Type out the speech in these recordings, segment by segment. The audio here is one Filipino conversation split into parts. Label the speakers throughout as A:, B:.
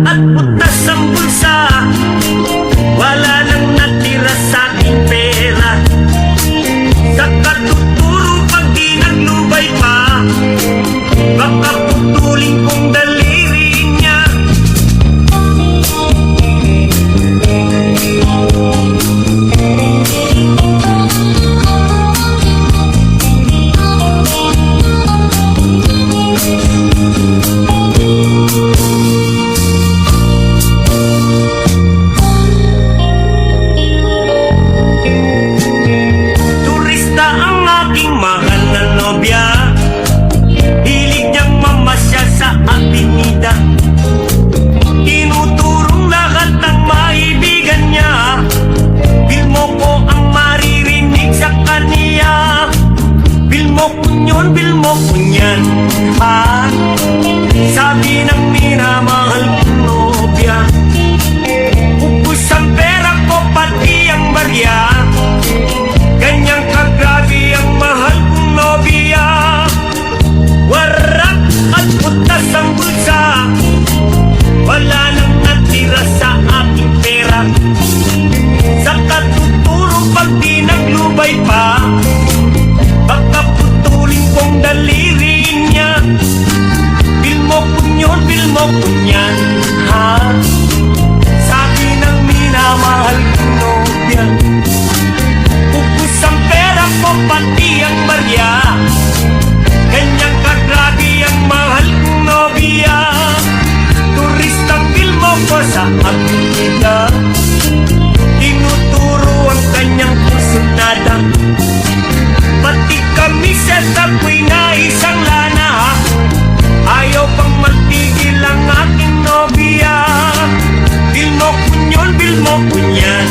A: at butas ang bulsa, wala nang natira sa aking pera. Sa katuturo pag di naglubay pa, baka putulin kong daliri niya. Turista ang aking mahal na nobya, hilig niyang mamasya sa avenida. Tinuturong lahat ng maibigan niya, bilmo ko ang maririnig sa kaniya. Bilmo ko yun, bilmo ko yan, sabi ng minamahal kong nobya. Ubus ang pera ko pati ang barya, ganyang kagrabe ang mahal kong nobya. Warak at butas ang bulsa, wala nang natira sa aking pera. Sa katuturo pag di naglubay pa, baka putulin kong daliri niya. Bilmo ko yun, bilmo ko yan, sabi ng minamahal kong nobya. Ubus ang pera ko pati ang barya, ganyang kagrabe ang mahal kong nobya. Turistang bilmo ko sa avenida, tinuturo ang kanyang kursunada. Pati kami sa tapoy na isang lana, ayaw pang magtigil ang aking nobya. Bilmo ko yun, bilmo ko yan,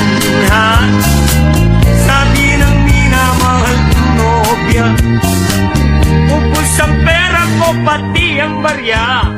A: sabi ng minamahal kong nobya. Ubus ang pera ko pati ang barya,